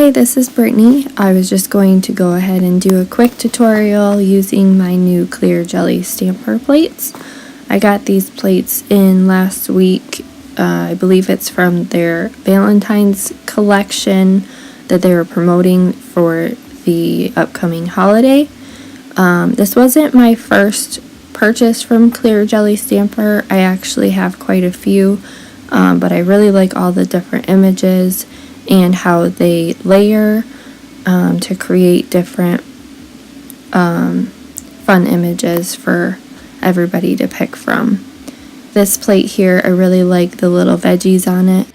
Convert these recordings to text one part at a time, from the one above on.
Hi, this is Brittany. I was just going to go ahead and do a quick tutorial using my new ClearJelly stamper plates. I got these plates in last week. I believe it's from their Valentines collection that they were promoting for the upcoming holiday. This wasn't my first purchase from ClearJelly stamper. I actually have quite a few, but I really like all the different images and how they layer to create different fun images for everybody to pick from. This plate here, I really like the little veggies on it.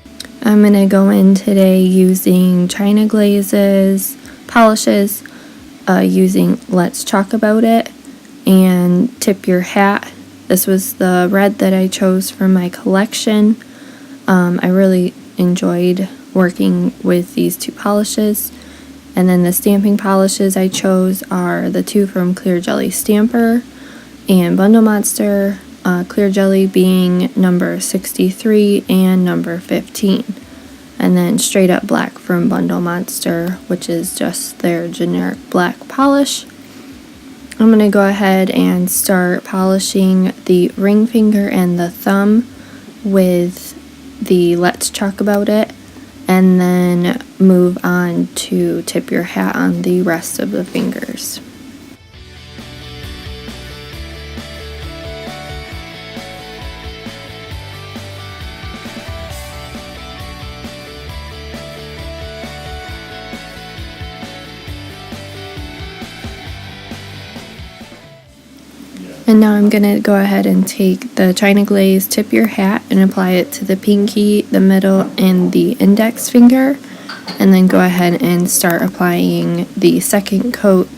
I'm going to go in today using China glazes, polishes, using Let's Talk About It, and Tip Your Hat. This was the red that I chose from my collection. I really enjoyed working with these two polishes. And then the stamping polishes I chose are the two from ClearJelly Stamper and Bundle Monster, ClearJelly being number 63 and number 15. And then Straight Up Black from Bundle Monster, which is just their generic black polish. I'm going to go ahead and start polishing the ring finger and the thumb with the Let's Talk About It, and then move on to Tip Your Hat on the rest of the fingers. And now I'm going to go ahead and take the China Glaze Tip Your Hat and apply it to the pinky, the middle, and the index finger. And then go ahead and start applying the second coat.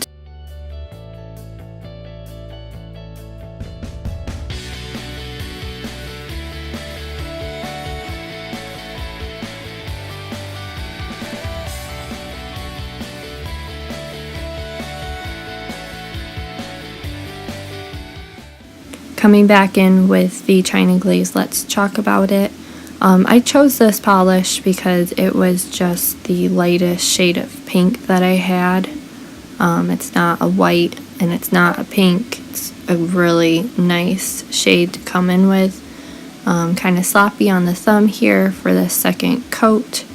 Coming back in with the China Glaze Let's Talk About It. I chose this polish because it was just the lightest shade of pink that I had. It's not a white and it's not a pink. It's a really nice shade to come in with. Kind of sloppy on the thumb here for the second coat,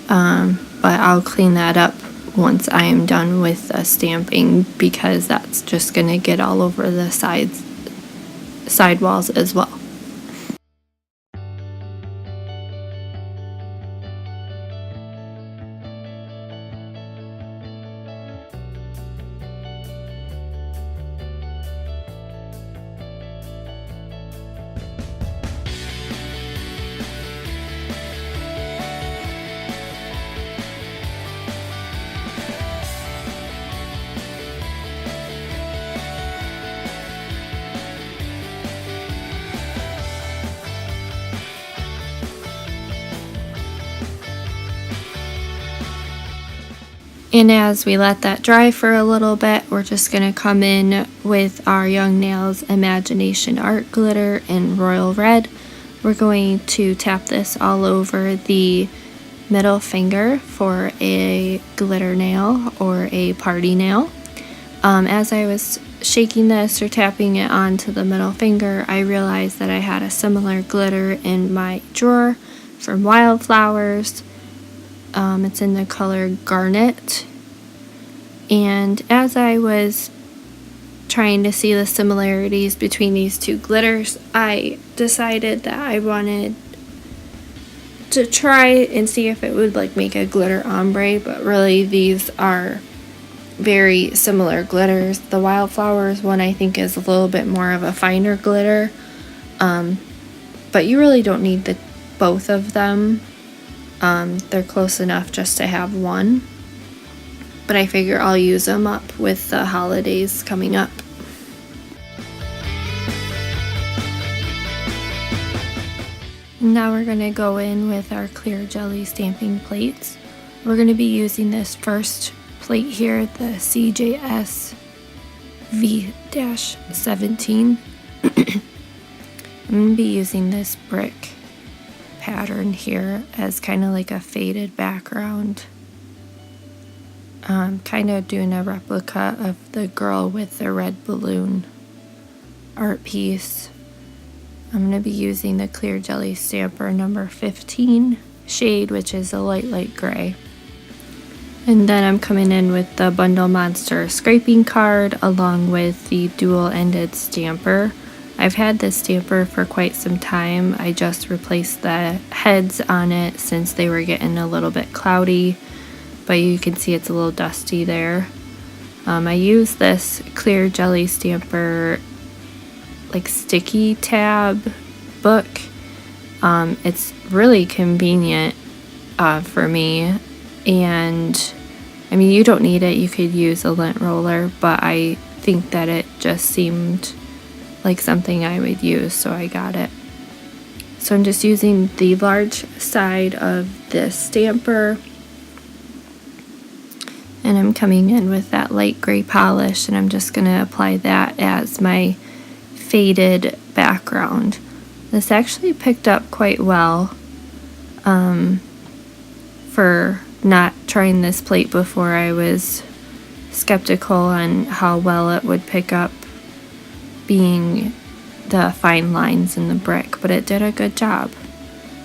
but I'll clean that up once I am done with the stamping, because that's just going to get all over the side walls as well. And as we let that dry for a little bit, we're just going to come in with our Young Nails Imagination Art Glitter in Royal Red. We're going to tap this all over the middle finger for a glitter nail or a party nail. As I was shaking this or tapping it onto the middle finger, I realized that I had a similar glitter in my drawer from Wildflowers. It's in the color Garnet, and as I was trying to see the similarities between these two glitters, I decided that I wanted to try and see if it would make a glitter ombre, but really these are very similar glitters. The Wildflowers one I think is a little bit more of a finer glitter, but you really don't need both of them. They're close enough just to have one, but I figure I'll use them up with the holidays coming up. Now we're going to go in with our ClearJelly stamping plates. We're going to be using this first plate here, the CJS V-17. I'm going to be using this brick pattern here as kind of like a faded background. kind of doing a replica of the girl with the red balloon art piece. I'm going to be using the ClearJelly stamper number 15 shade, which is a light gray. And then I'm coming in with the Bundle Monster scraping card along with the dual-ended stamper. I've had this stamper for quite some time. I just replaced the heads on it since they were getting a little bit cloudy, but you can see it's a little dusty there. I use this ClearJelly stamper like sticky tab book. It's really convenient for me, and I mean, you don't need it, you could use a lint roller, but I think that it just seemed like something I would use, so I got it. So I'm just using the large side of this stamper, and I'm coming in with that light gray polish, and I'm just going to apply that as my faded background. This actually picked up quite well for not trying this plate before. I was skeptical on how well it would pick up being the fine lines in the brick, but it did a good job,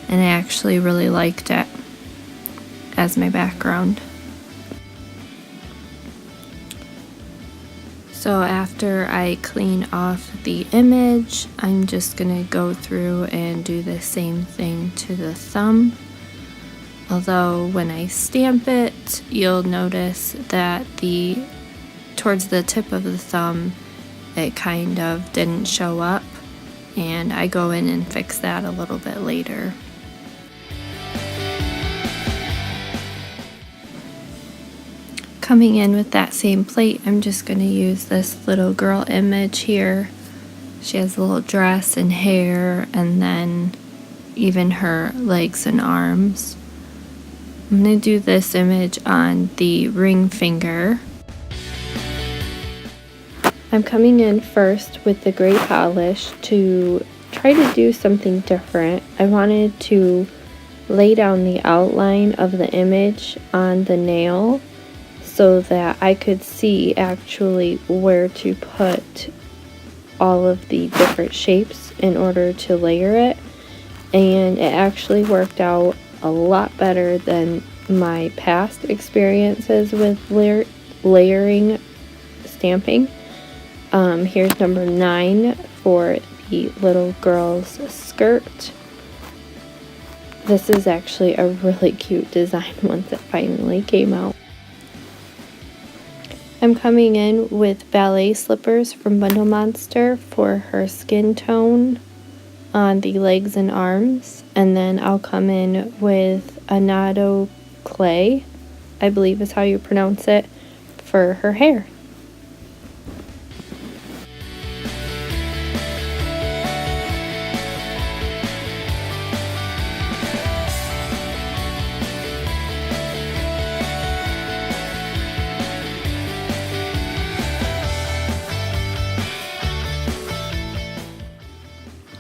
and I actually really liked it as my background. So after I clean off the image, I'm just going to go through and do the same thing to the thumb. Although when I stamp it, you'll notice that towards the tip of the thumb, it kind of didn't show up, and I go in and fix that a little bit later. Coming in with that same plate, I'm just going to use this little girl image here. She has a little dress and hair, and then even her legs and arms. I'm going to do this image on the ring finger. I'm coming in first with the gray polish to try to do something different. I wanted to lay down the outline of the image on the nail so that I could see actually where to put all of the different shapes in order to layer it, and it actually worked out a lot better than my past experiences with layering stamping. Here's number 9 for the little girl's skirt. This is actually a really cute design once it finally came out. I'm coming in with ballet slippers from Bundle Monster for her skin tone on the legs and arms, and then I'll come in with annatto clay, I believe is how you pronounce it, for her hair.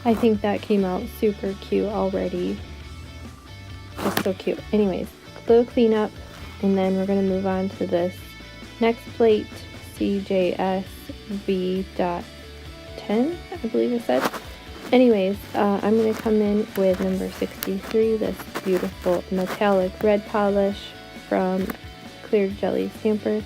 I think that came out super cute already. Just so cute. Anyways, little cleanup, and then we're going to move on to this next plate, CJSV.10, I believe it said. Anyways, I'm going to come in with number 63, this beautiful metallic red polish from ClearJelly stamper,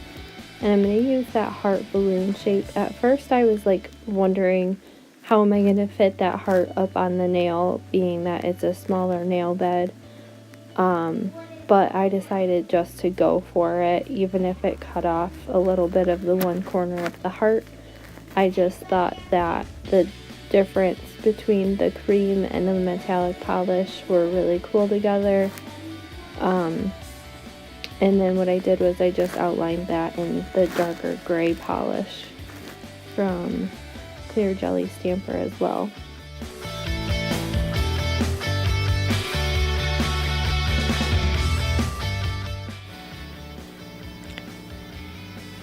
and I'm going to use that heart balloon shape. At first I was like wondering, how am I going to fit that heart up on the nail, being that it's a smaller nail bed? But I decided just to go for it, even if it cut off a little bit of the one corner of the heart. I just thought that the difference between the cream and the metallic polish were really cool together. And then what I did was I just outlined that in the darker gray polish from ClearJelly stamper as well.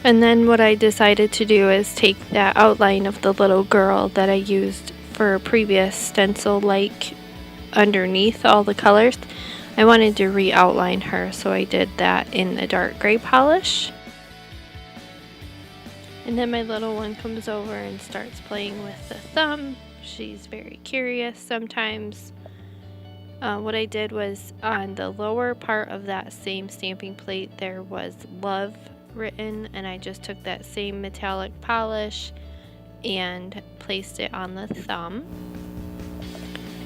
And then what I decided to do is take that outline of the little girl that I used for a previous stencil, like underneath all the colors. I wanted to re-outline her, so I did that in the dark gray polish. And then my little one comes over and starts playing with the thumb. She's very curious sometimes. What I did was on the lower part of that same stamping plate there was love written, and I just took that same metallic polish and placed it on the thumb.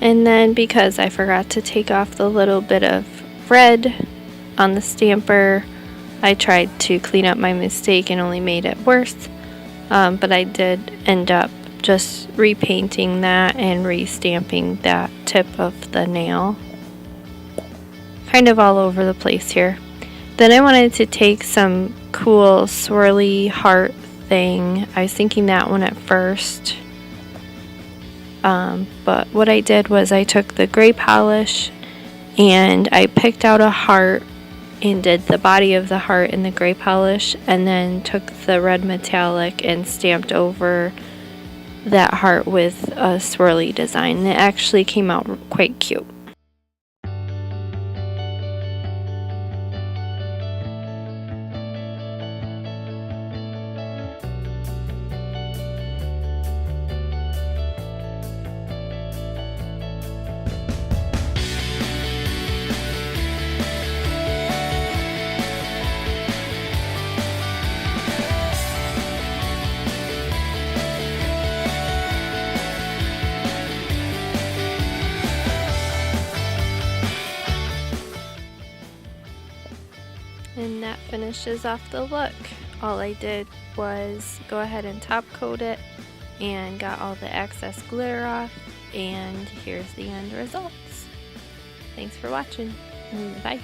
And then because I forgot to take off the little bit of red on the stamper, I tried to clean up my mistake and only made it worse, but I did end up just repainting that and restamping that tip of the nail kind of all over the place here. Then I wanted to take some cool swirly heart thing. I was thinking that one at first, but what I did was I took the gray polish and I picked out a heart and did the body of the heart in the gray polish, and then took the red metallic and stamped over that heart with a swirly design. It actually came out quite cute. And that finishes off the look. All I did was go ahead and top coat it and got all the excess glitter off, and here's the end results. Thanks for watching. Bye.